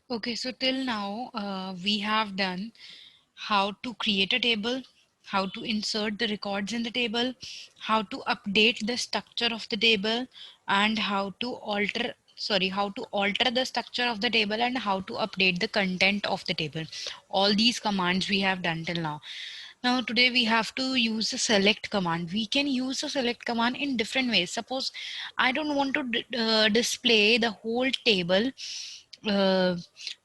Okay, so till now we have done how to create a table, how to insert the records in the table, how to update the structure of the table, and how to alter the structure of the table and how to update the content of the table. All these commands we have done till now. Now today we have to use the select command. We can use the select command in different ways. Suppose I don't want to display the whole table, uh,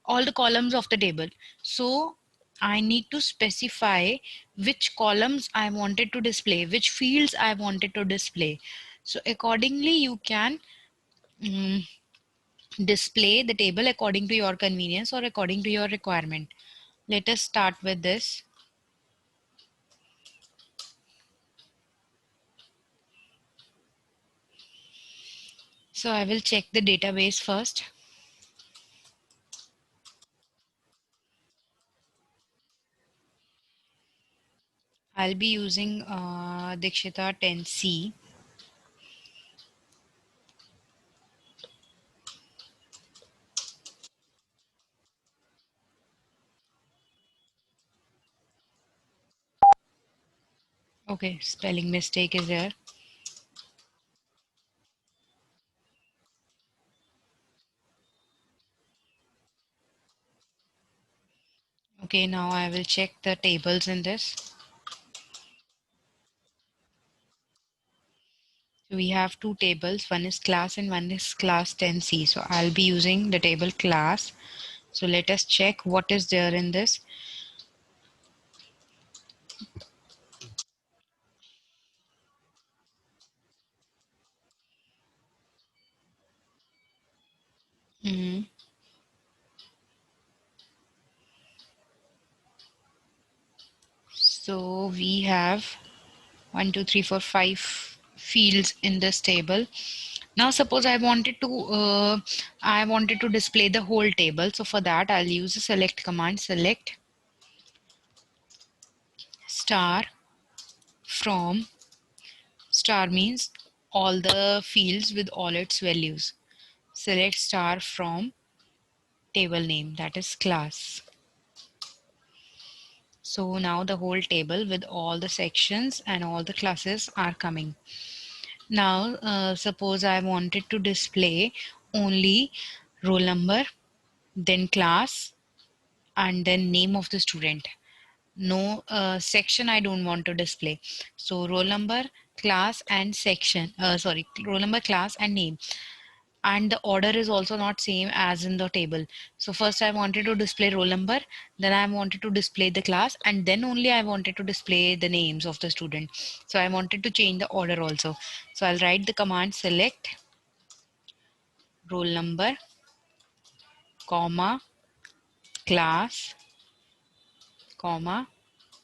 all the columns of the table. So I need to specify which columns I wanted to display, which fields I wanted to display. So accordingly, you can mm, display the table according to your convenience or according to your requirement. Let us start with this. So I will check the database first. I'll be using Dikshita 10C. Okay, spelling mistake is there. Okay, now I will check the tables in this. So we have two tables, one is class and one is class 10C. So I'll be using the table class. So let us check what is there in this. Mhm. So we have 1, 2, 3, 4, 5 fields in this table. Now suppose I wanted to display the whole table. So for that I'll use the select command. Select star from, star means all the fields with all its values. Select star from table name, that is class. So now the whole table with all the sections and all the classes are coming. Now suppose I wanted to display only roll number, then class, and then name of the student. No section I don't want to display. So roll number, class, and section. Sorry, roll number, class, and name. And the order is also not same as in the table. So first I wanted to display roll number, then I wanted to display the class, and then only I wanted to display the names of the student. So I wanted to change the order also. So I'll write the command select roll number, comma, class, comma,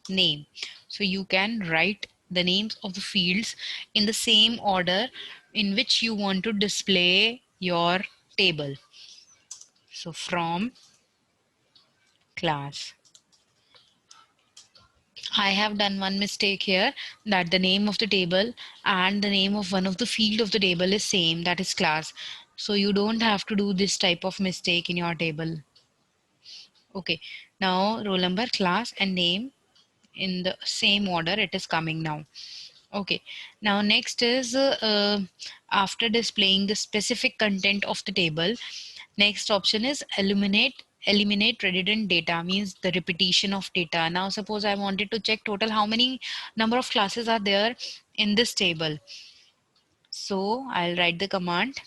name. So you can write the names of the fields in the same order in which you want to display your table. So from class. I have done one mistake here, that the name of the table and the name of one of the field of the table is same, that is class. So you don't have to do this type of mistake in your table. Okay, now roll number, class, and name in the same order it is coming now. Okay, now next is after displaying the specific content of the table, next option is eliminate redundant data, means the repetition of data. Now suppose I wanted to check total how many number of classes are there in this table. So I'll write the command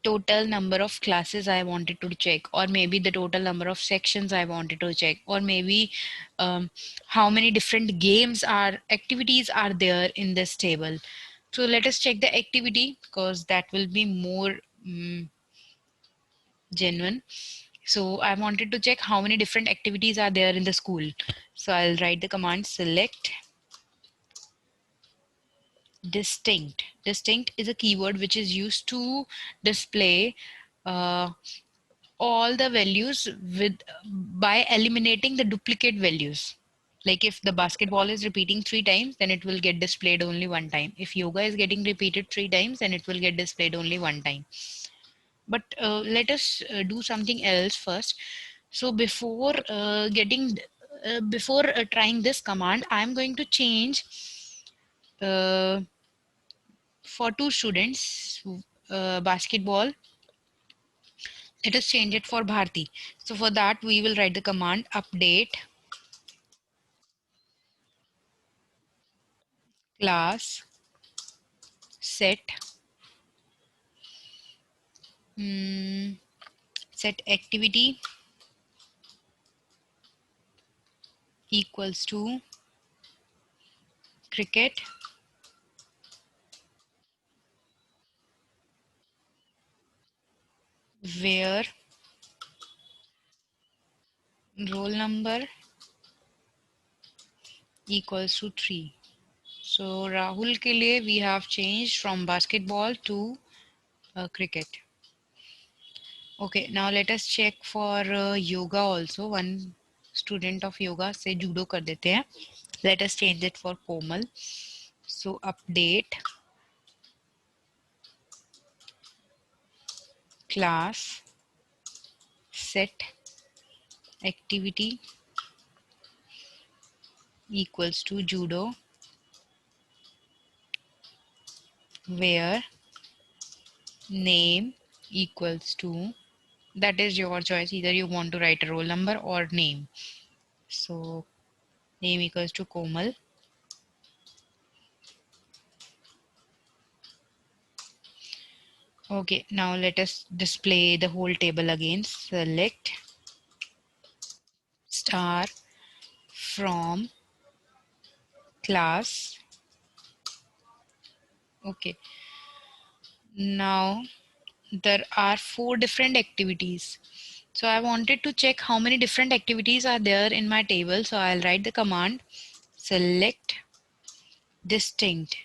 total number of classes I wanted to check, or maybe the total number of sections I wanted to check, or maybe how many different games or activities are there in this table. So let us check the activity because that will be more genuine. So I wanted to check how many different activities are there in the school. So I'll write the command select distinct. Distinct is a keyword which is used to display uh, all the values with by eliminating the duplicate values. Like if the basketball is repeating 3 times, then it will get displayed only one time. If yoga is getting repeated 3 times, then it will get displayed only one time. But let us do something else first. So before trying this command, I'm going to change uh, for two students basketball. Let us change it for Bharti. So for that, we will write the command update class set mm, set activity equals to cricket, where roll number equals to 3. So Rahul ke liye we have changed from basketball to cricket. Okay, now let us check for yoga also. One student of yoga से judo कर देते हैं. Let us change it for Komal. So update class set activity equals to judo, where name equals to, that is your choice, either you want to write a roll number or name. So name equals to Komal. Okay, now let us display the whole table again. Select star from class. Okay, now there are 4 different activities. So I wanted to check how many different activities are there in my table. So I'll write the command select distinct.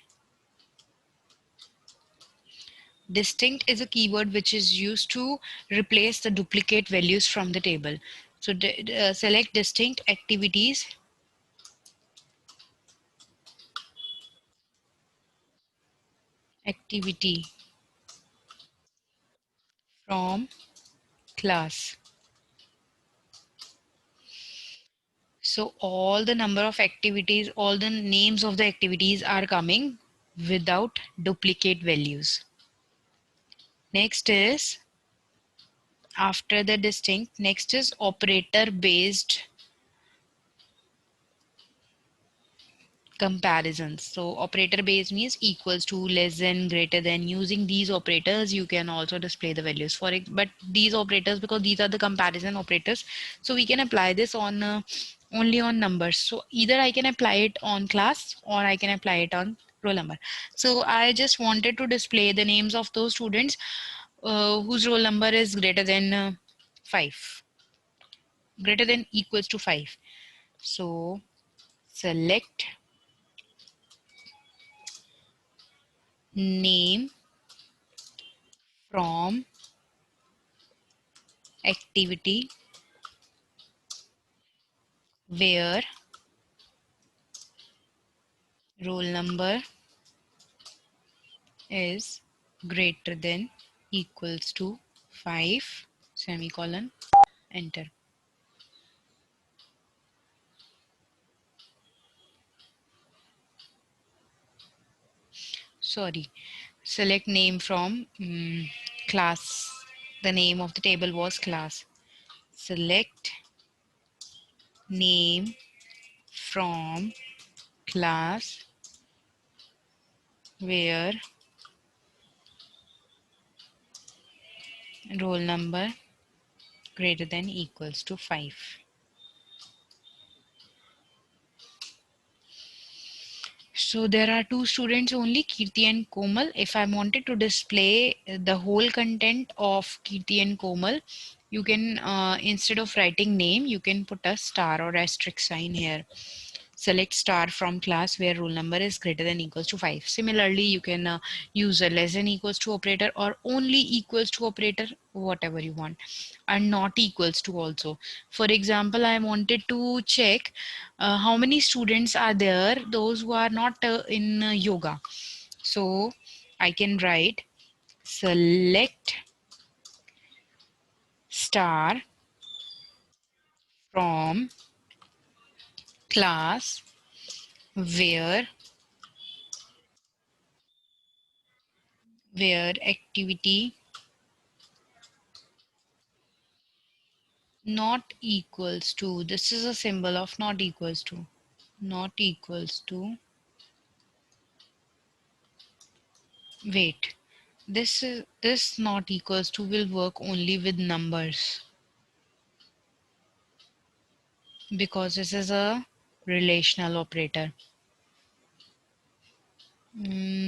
Distinct is a keyword which is used to replace the duplicate values from the table. So select distinct activities activity from class. So all the number of activities, all the names of the activities are coming without duplicate values. Next is, after the distinct, next is operator based comparisons. So operator base means equals to, less than, greater than. Using these operators you can also display the values for it, but these operators, because these are the comparison operators, so we can apply this on only on numbers. So either I can apply it on class or I can apply it on roll number. So I just wanted to display the names of those students whose roll number is greater than 5, greater than equals to 5. So select name from activity where roll number is greater than equals to 5 semicolon, enter. Sorry, select name from class. The name of the table was class. Select name from class where roll number greater than equals to 5. So there are two students only, Kirti and Komal. If I wanted to display the whole content of Kirti and Komal, you can, instead of writing name, you can put a star or asterisk sign here. Select star from class where roll number is greater than equals to 5. Similarly, you can use a less than equals to operator or only equals to operator, whatever you want, and not equals to also. For example, I wanted to check how many students are there, those who are not in yoga. So I can write select star from class where activity not equals to, this is a symbol of not equals to, not equals to, wait, this not equals to will work only with numbers because this is a relational operator.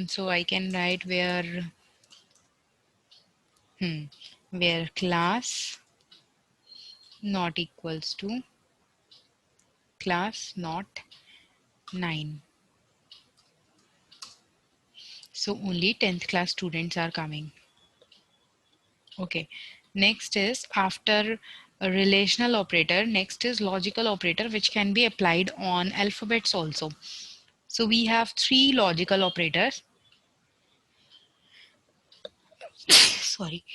So I can write where class not equals to class not 9. So only 10th class students are coming. Okay, next is after a relational operator, next is logical operator, which can be applied on alphabets also. So we have three logical operators. Sorry.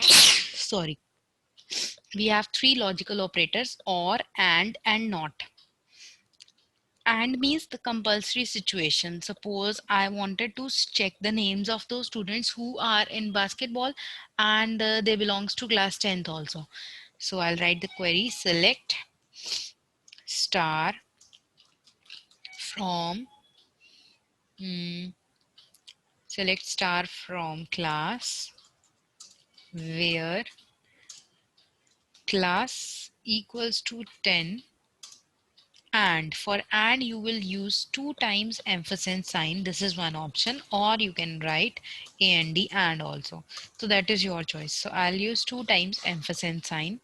Sorry. We have three logical operators, or, and not. And means the compulsory situation. Suppose I wanted to check the names of those students who are in basketball and they belongs to class 10th also. So I'll write the query select star from select star from class where class equals to 10, and for and you will use 2 times ampersand sign. This is one option, or you can write and also. So that is your choice. So I'll use 2 times ampersand sign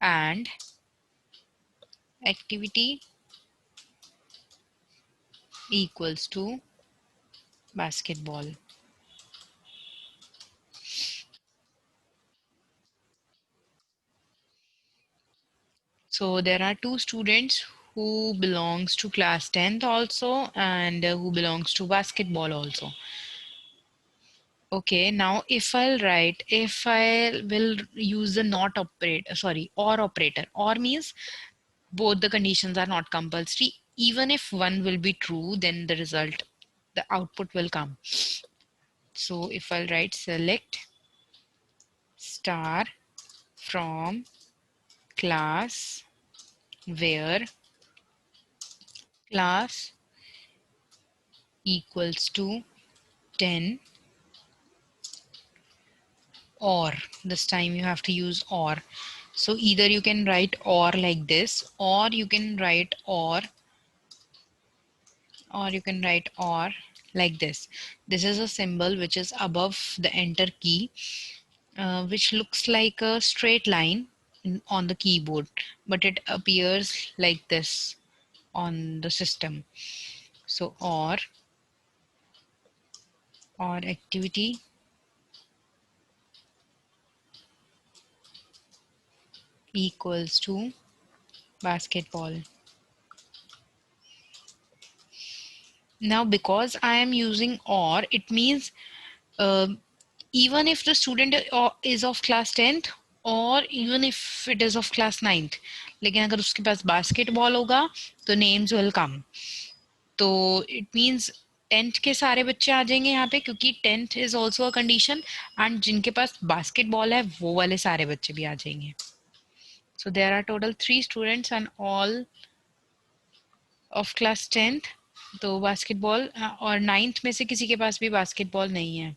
and activity equals to basketball. So there are two students who belongs to class 10th also and who belongs to basketball also. Okay, now if I will use the not operator, sorry, or operator, or means both the conditions are not compulsory. Even if one will be true, then the output will come. So if I'll write select star from class where class equals to 10, or this time you have to use or. So either you can write or like this, or you can write or you can write or like this. This is a symbol which is above the enter key, which looks like a straight line on the keyboard, but it appears like this on the system. So or activity equals to basketball. Now because I am using or, it means uh, even if the student is of class 10th or even if it is of class 9th, लेकिन अगर उसके पास basketball होगा तो names will come. तो it means 10th के सारे बच्चे आ जाएंगे यहाँ पे, क्योंकि 10th is also a condition, and जिनके पास basketball है वो वाले सारे बच्चे भी आ जाएंगे. So there are total 3 students and all of class 10th. तो basketball और 9th में से किसी के पास भी basketball नहीं है.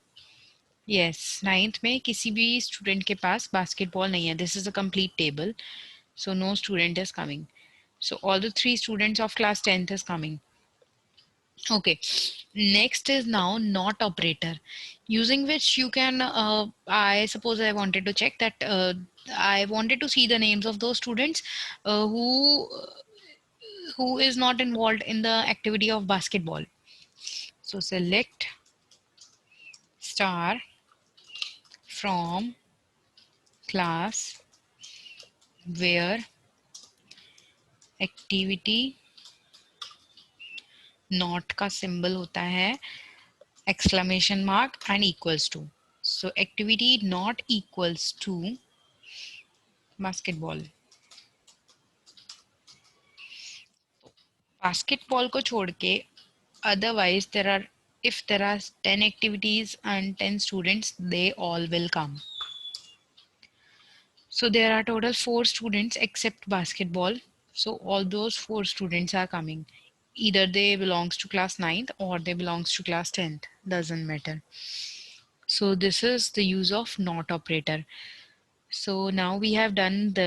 Yes, 9th में किसी भी student के पास basketball नहीं है. This is a complete table. So no student is coming. So all the 3 students of class 10th is coming. Okay, next is now not operator, using which you can, I suppose I wanted to check that I wanted to see the names of those students who is not involved in the activity of basketball. So select star from class where activity not का symbol होता है exclamation mark and equals to. So activity not equals to basketball. Basketball को छोड़ के otherwise there are, if there are 10 activities and 10 students, they all will come. So there are total 4 students except basketball. So all those 4 students are coming. Either they belongs to class 9th or they belongs to class 10th. Doesn't matter. So this is the use of not operator. So now we have done the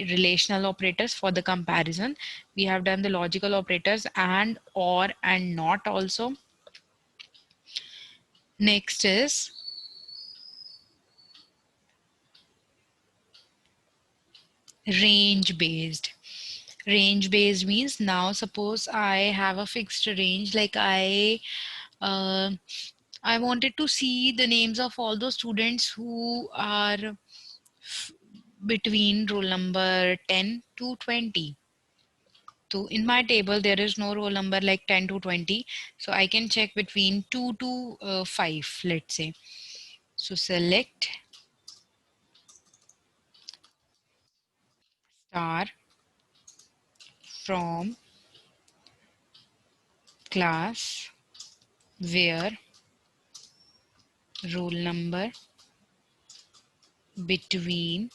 relational operators for the comparison. We have done the logical operators and, or, and not also. Next is range based. Range based means, now suppose I have a fixed range, like uh, I wanted to see the names of all those students who are between roll number 10 to 20. So in my table, there is no roll number like 10 to 20. So I can check between 2 to 5, let's say. So select star from class where roll number between,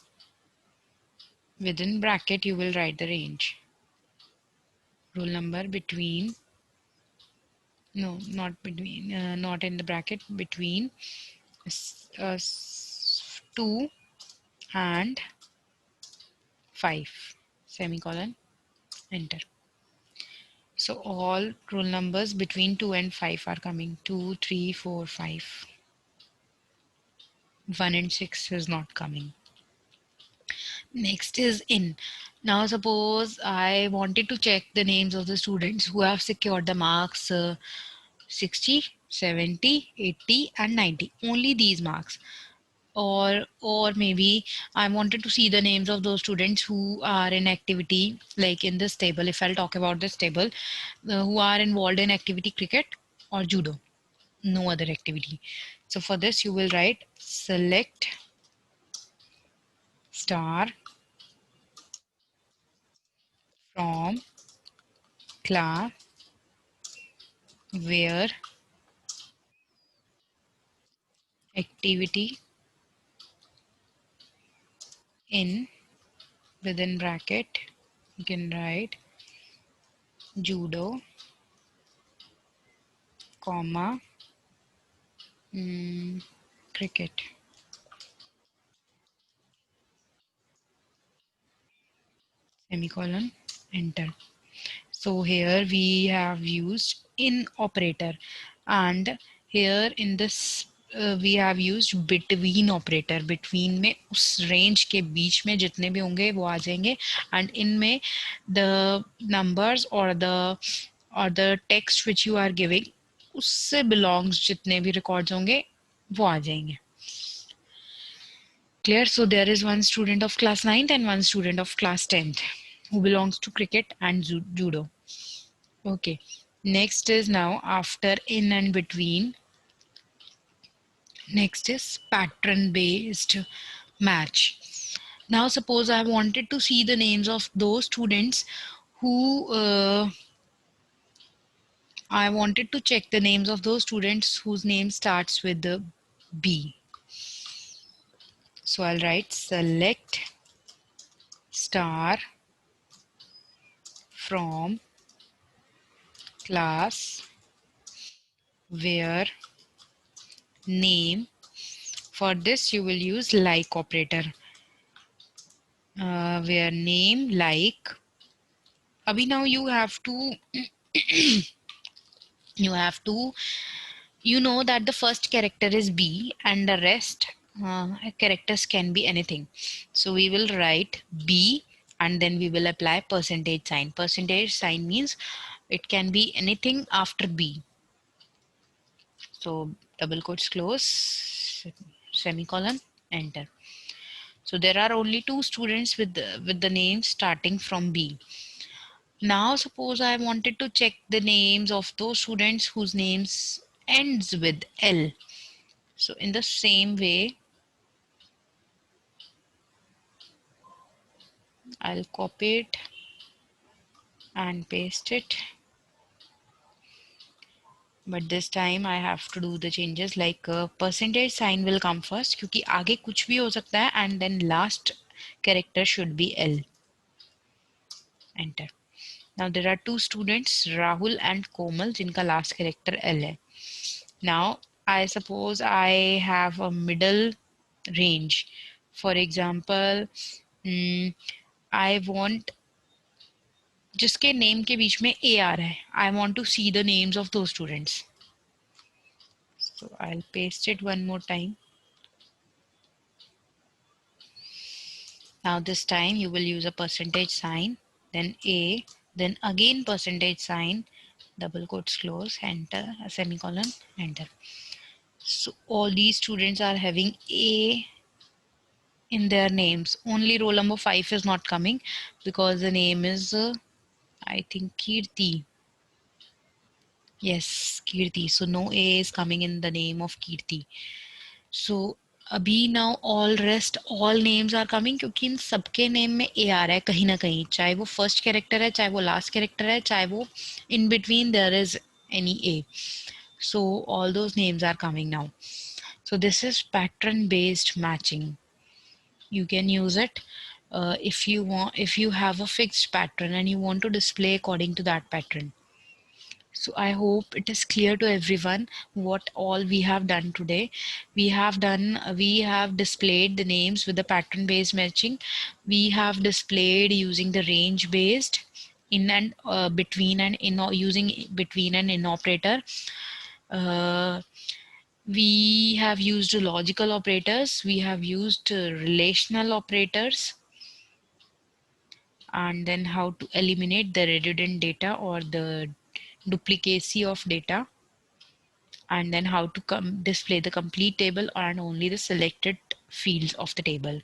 within bracket you will write the range. Roll number between, no, not between, not in the bracket, between 2 and 5, semicolon, enter. So all roll numbers between 2 and 5 are coming. 2, 3, 4, 5. 1 and 6 is not coming. Next is in. Now suppose I wanted to check the names of the students who have secured the marks 60, 70, 80 and 90. Only these marks. Or maybe I wanted to see the names of those students who are in activity, like in this table, if I'll talk about this table, who are involved in activity cricket or judo, no other activity. So for this you will write select star from class where activity in, within bracket you can write judo, comma, cricket, semicolon, enter. So here we have used in operator, and here in this we have used between operator. Between में उस range के बीच में जितने भी होंगे वो आ जाएंगे, and इनमें the numbers or the text which you are giving उससे belongs जितने भी records होंगे वो आ जाएंगे. Clear? So there is one student of class 9th and one student of class 10th who belongs to cricket and judo. Okay. Next is now after in and between. Next is pattern based match. Now suppose I wanted to see the names of those students who I wanted to check the names of those students whose name starts with the B. So I'll write select star from class where name. For this you will use like operator. Where name like. Abhi now you have to you know that the first character is B and the rest characters can be anything. So we will write B and then we will apply percentage sign. Percentage sign means it can be anything after B. So double quotes close, semicolon, enter. So there are only 2 students with the name starting from B. Now suppose I wanted to check the names of those students whose names ends with L. So in the same way, I'll copy it and paste it. But this time I have to do the changes like percentage sign will come first क्योंकि आगे कुछ भी हो सकता है, and then last character should be L. Enter. Now there are two students, Rahul and Komal, जिनका last character L है. Now I suppose I have a middle range. For example, I want जिसके name के बीच में A आ रहा है. I want to see the names of those students. So I'll paste it one more time. Now this time you will use a percentage sign, then A, then again percentage sign, double quotes close, enter, a semicolon, enter. So all these students are having A in their names. Only roll number 5 is not coming because the name is, I think, Kirti. Yes, Kirti. So no A is coming in the name of Kirti. So अभी now all rest all names are coming क्योंकि इन सबके name में ए आ रहा है कहीं ना कहीं, चाहे वो फर्स्ट कैरेक्टर है, चाहे वो लास्ट कैरेक्टर है, चाहे वो in between their is any A. So all those names are coming now. So this is pattern based matching. You can use it if you want, if you have a fixed pattern and you want to display according to that pattern. So I hope it is clear to everyone what all we have done today. We have displayed the names with the pattern based matching. We have displayed using the range based in and between and in, using between and in operator. We have used logical operators. We have used relational operators, and then how to eliminate the redundant data or the duplicacy of data, and then how to display the complete table and only the selected fields of the table.